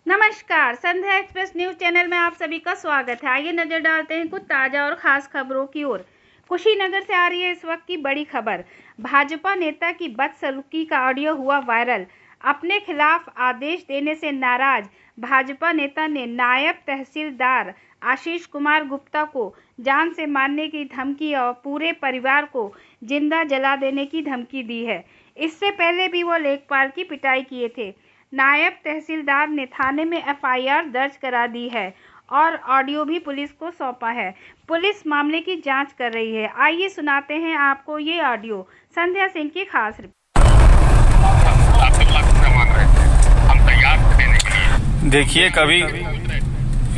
नमस्कार, संध्या express news channel में आप सभी का स्वागत है। आइए नजर डालते हैं कुछ ताजा और खास खबरों की ओर। कुशीनगर से आ रही है इस वक्त की बड़ी खबर। भाजपा नेता की बदसलूकी का ऑडियो हुआ वायरल। अपने खिलाफ आदेश देने से नाराज भाजपा नेता ने नायब तहसीलदार आशीष कुमार गुप्ता को जान से मारने की धमकी और पूरे परिवार को जिंदा जला देने की धमकी दी है। इससे पहले भी वो लेखपाल की पिटाई किए थे। नायब तहसीलदार ने थाने में एफआईआर दर्ज करा दी है और ऑडियो भी पुलिस को सौंपा है। पुलिस मामले की जांच कर रही है। आइए सुनाते हैं आपको ये ऑडियो। संध्या सिंह की खास रिपोर्ट। देखिए, कभी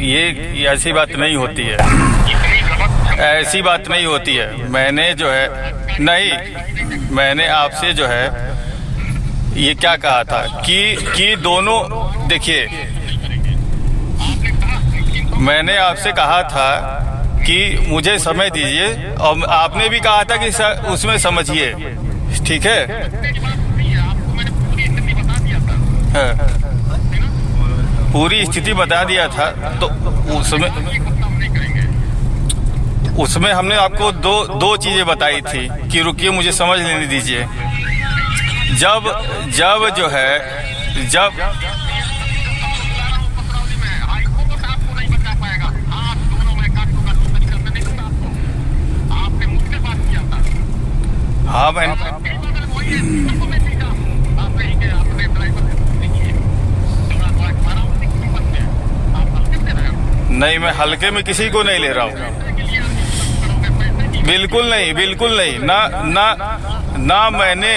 ये ऐसी बात नहीं होती है, ऐसी बात नहीं होती है। मैंने जो है नहीं, मैंने आपसे जो है ये क्या कहा था कि दोनों, देखिए मैंने आपसे कहा था कि मुझे समय दीजिए और आपने भी कहा था कि उसमें समझिए, ठीक है। पूरी स्थिति बता दिया था, तो उसमें हमने आपको दो चीजें बताई थी कि रुकिए मुझे समझ लेने दीजिए। जब जो है हाँ मैं नहीं, मैं हल्के में किसी को नहीं ले रहा हूँ। बिल्कुल नहीं, बिल्कुल नहीं। ना मैंने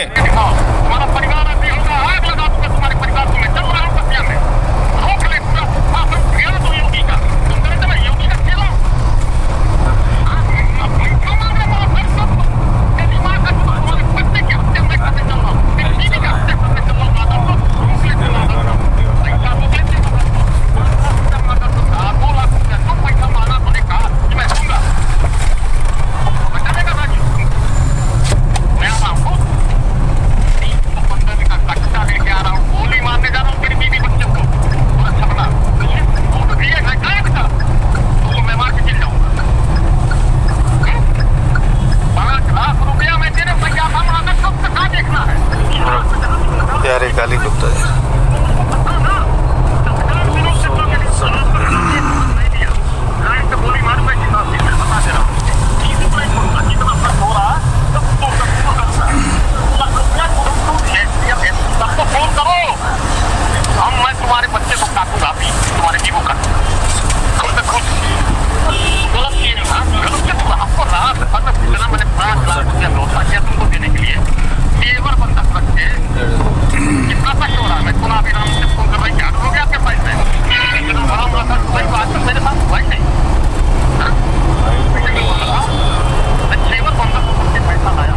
गाली गुप्ता है। मैं तुम्हारे बच्चे को काटूंगा, तुम्हारे जीवो का गलत किए आपको रात भर में पूछना। मैंने 5 लाख रुपया लौटा किया तुमको देने के लिए, तेवर बंधक रख के कितना कष्ट हो रहा है। मैं सुना भी नाम से फोन कर रही, क्या हो गया आपके पैसे? आज तक मेरे साथ हुआ ही नहीं। मैं तेवर बंधक के पैसा लाया,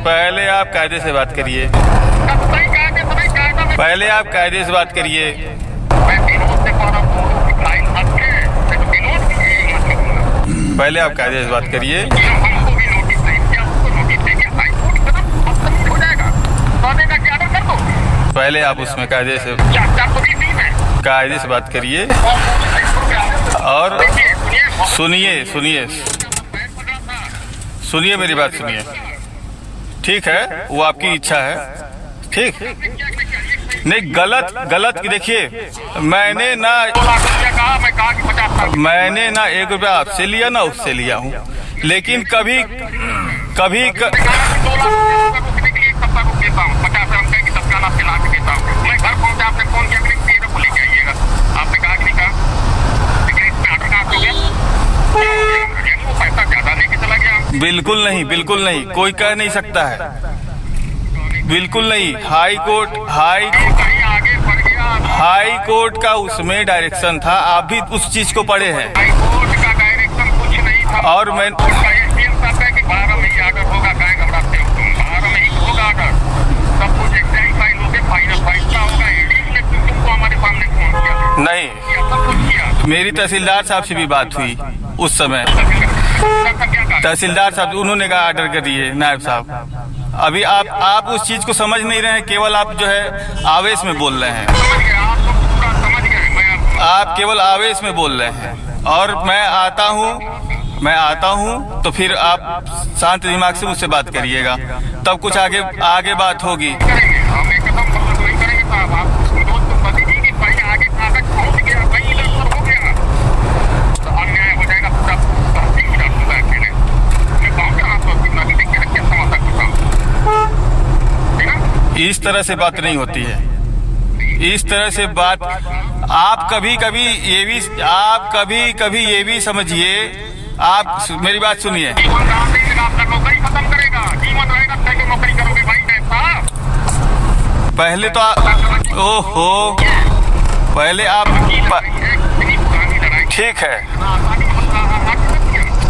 पहले आप कायदे से बात करिए। पहले आप कायदे से बात करिए। पहले आप कायदे से बात करिए। पहले आप उसमें कायदे से बात करिए। और सुनिए मेरी बात सुनिए, ठीक है। वो आपकी इच्छा है, ठीक। नहीं, गलत देखिए, मैंने ना 1 रुपया आपसे लिया ना उससे लिया हूँ, लेकिन कभी बिल्कुल नहीं, बिल्कुल नहीं, कोई कह नहीं सकता है, बिल्कुल नहीं। हाई कोर्ट का उसमें डायरेक्शन था, आप भी उस चीज को पढ़े हैं। हाई कोर्ट का डायरेक्शन कुछ नहीं था, और मैं एसडीएम साहब है कि 12 में ही आर्डर होगा, क्या घबराते हो तुम? 12 में ही होगा आर्डर, सब कुछ एक्साइज फाइल होके फाइनल फैसला होगा। एडीएम ने तुमको हमारे सामने फोन किया नहीं, या सब कुछ किया। मेरी तहसीलदार साहब से भी बात हुई उस समय। तहसीलदार साहब उन्होंने कहा आर्डर कर दिए नायब साहब। अभी आप उस चीज को समझ नहीं रहे हैं, केवल आप जो है आवेश में बोल रहे हैं, समझ गए, आप लोग पूरा समझ गए। मैं आप केवल आवेश में बोल रहे हैं। और मैं आता हूँ तो फिर आप शांत दिमाग से मुझसे बात करिएगा, तब कुछ आगे बात होगी। करेंगे, हम एकदम बदल नहीं करेंगे साहब। आप दोस्त बता दीजिए कि भाई आगे कागज पहुंच गया, भाई इधर उधर हो गया तो अन्याय हो जाएगा पूरा। तहसील में डालूंगा अकेले, मैं गाँव के हाथ में नदी देख के रख के समझ सकता हूँ, ठीक है? इस तरह से बात नहीं होती है, इस तरह से बात। आप कभी कभी ये भी समझिए, आप मेरी बात सुनिए। जीवन राम देगा, आपका नौकरी खत्म करेगा। जीवन रहेगा तो नौकरी करोगे भाई साहब। पहले तो ओहो, पहले आप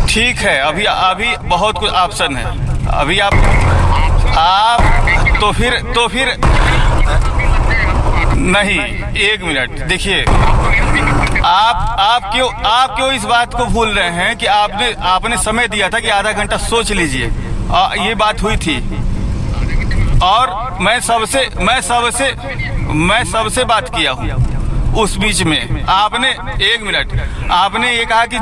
ठीक है, अभी बहुत कुछ ऑप्शन है। अभी आप तो फिर नहीं, एक मिनट देखिए, आप क्यों इस बात को भूल रहे हैं कि आपने समय दिया था कि आधा घंटा सोच लीजिए। ये बात हुई थी और मैं सबसे बात किया हूँ उस बीच में। आपने एक मिनट, आपने ये कहा कि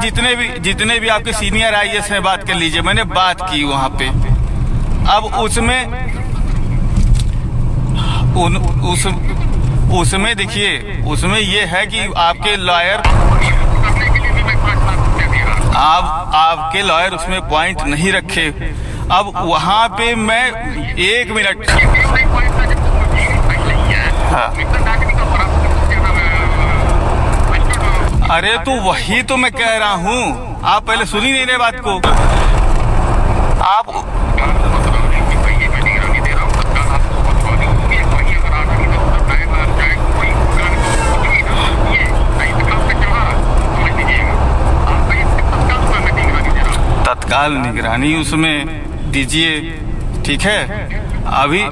जितने भी आपके सीनियर आईएएस ने बात कर लीजिए, मैंने बात की वहाँ पे। अब उसमें देखिए, उसमें ये है कि आपके लॉयर उसमें पॉइंट नहीं रखे। अब वहाँ पे मैं एक मिनट, हाँ, अरे तो वही तो मैं कह रहा हूँ, आप पहले सुन ही नहीं रहे बात को। आप तत्काल निगरानी उसमें दीजिए, ठीक है? अभी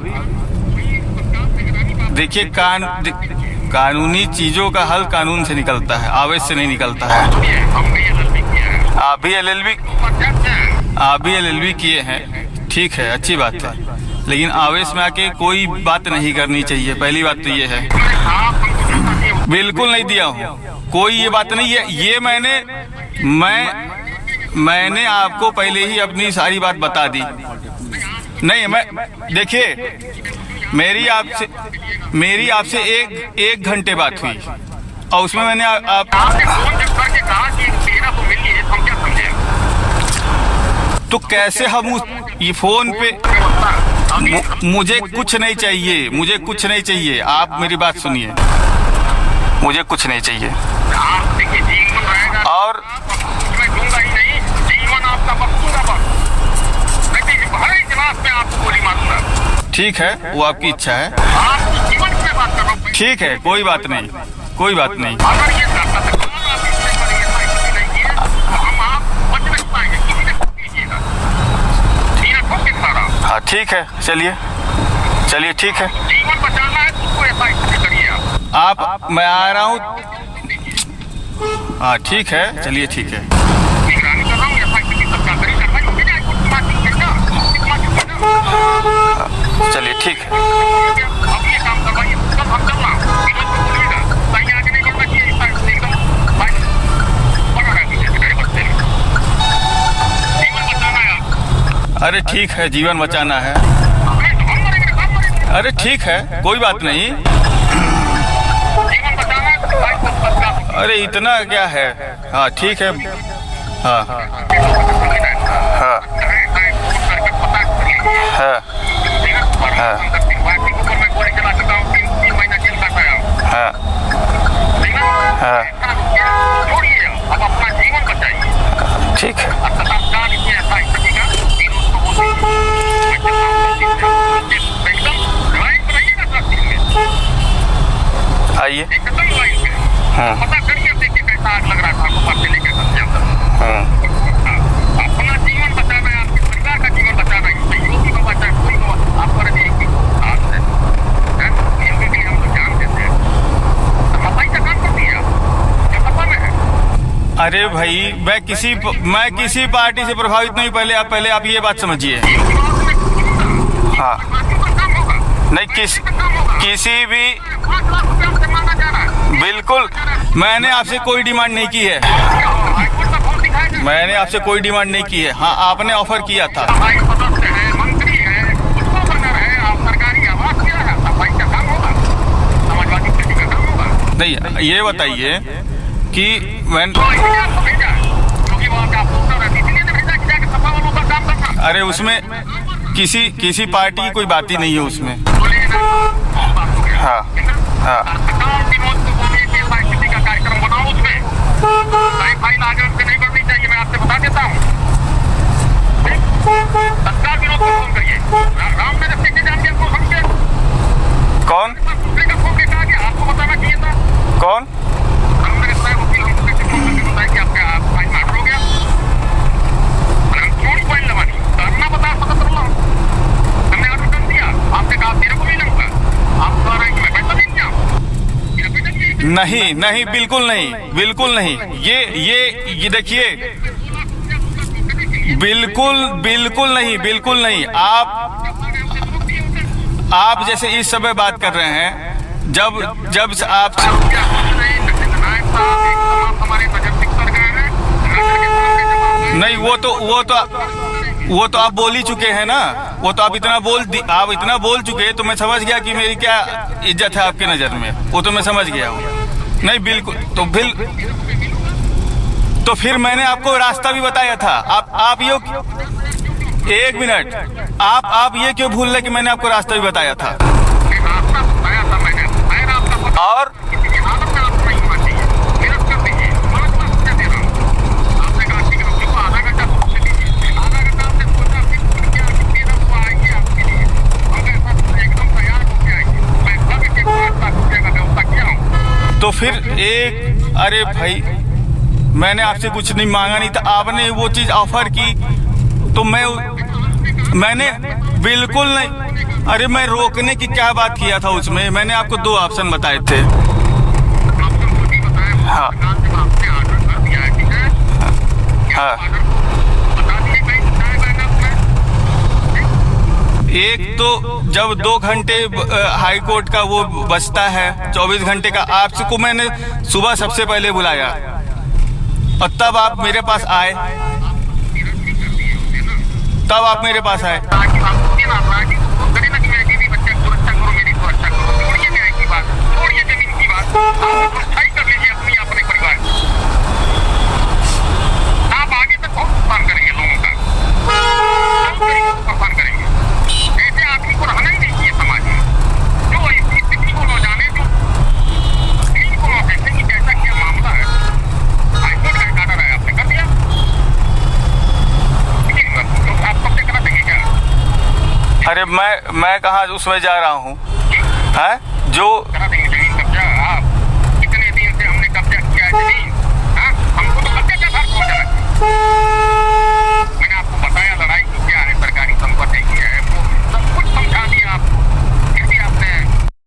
देखिए, कानूनी चीजों का हल कानून से निकलता है, आवेश से नहीं निकलता है। आप भी एलएलबी किए हैं, ठीक है, अच्छी बात है, लेकिन आवेश में आके कोई बात नहीं करनी चाहिए। पहली बात तो ये है, बिल्कुल नहीं दिया हूँ, कोई ये बात नहीं है। ये मैंने आपको पहले ही अपनी सारी बात बता दी। नहीं, मैं देखिए, मेरी आपसे एक घंटे बात हुई और उसमें मैंने तो कैसे हम ये फोन पे, मुझे कुछ नहीं चाहिए, आप मेरी बात सुनिए, मुझे कुछ नहीं चाहिए। और ठीक है, वो आपकी इच्छा है, ठीक है, कोई बात नहीं। हाँ ठीक है, चलिए ठीक है, आप मैं आ रहा हूँ। हाँ ठीक है, चलिए ठीक है। चलिए ठीक है। अरे ठीक है, जीवन बचाना है। अरे ठीक है, कोई बात नहीं। अरे इतना क्या है। हाँ ठीक है। हाँ हाँ हाँ हाँ हाँ, ठीक है। हाँ। पता करिए, अब देखिए कैसा आग लग रहा था आपको पर्चे लेके सबके अंदर। हाँ। अपना जीवन बचाना है, आपके परिवार का जीवन बचाना है, सहयोगी को बचाए, कोई को आपका रही एक हाथ है, इनके लिए हम लोग जान देते हैं। सफाई का काम करती है क्या सफा में है? अरे भाई मैं किसी पार्टी से प्रभावित नहीं। पहले आप ये बात समझिए। हाँ, नहीं किसी भी, बिल्कुल मैंने आपसे कोई डिमांड नहीं की है। मैंने आपसे कोई डिमांड नहीं की है। हाँ, आपने ऑफर किया था। मंत्री है, उसको बनर है, आप सरकारी आवास क्या है, सफाई का काम होगा, समाजवादी पार्टी का काम होगा। नहीं, ये बताइए कि मैंने, अरे उसमें किसी पार्टी की कोई बात ही नहीं है उसमें। हाँ हाँ, कार्यक्रम बनाओ, उसमें फाइल आगे उनसे नहीं बढ़नी चाहिए, मैं आपसे बता देता हूँ। तत्काल विनोद को फोन करिए। राम ने रस्ते से जान के आपको समझे कौन दूसरे का फोन किया गया, आपको बताना चाहिए था। कौन? हमने बताया वकील, हमको कैसे फोन करके बताया कि आपका फाइल मर्डर हो गया। थोड़ी फाइल लगानी, करना बता 77 हमने ऑर्डर कर दिया, आपने कहा तेरे को नहीं लगता, आप कह रहे हैं कि मैं पैसा नहीं दिया। नहीं, बिल्कुल नहीं। ये देखिए, बिल्कुल नहीं। आप जैसे इस समय बात कर रहे हैं, जब आप नहीं, वो तो आप बोल ही चुके हैं ना। वो तो आप इतना बोल चुके, तो मैं समझ गया कि मेरी क्या इज्जत है आपकी नज़र में। वो तो मैं समझ गया हूँ। नहीं, बिल्कुल। तो फिर मैंने आपको रास्ता भी बताया था। आप ये, एक मिनट, आप ये क्यों भूल रहे कि मैंने आपको रास्ता भी बताया था? और तो फिर अरे भाई, मैंने आपसे कुछ नहीं मांगा नहीं था, आपने वो चीज ऑफर की तो मैंने बिल्कुल नहीं। अरे मैं रोकने की क्या बात किया था उसमें? मैंने आपको 2 ऑप्शन बताए थे। हाँ हाँ, एक तो जब 2 घंटे हाई कोर्ट का वो बचता है 24 घंटे का, आपको मैंने सुबह सबसे पहले बुलाया और तब आप मेरे पास आए। अरे मैं कहाँ उसमें जा रहा हूँ? है जो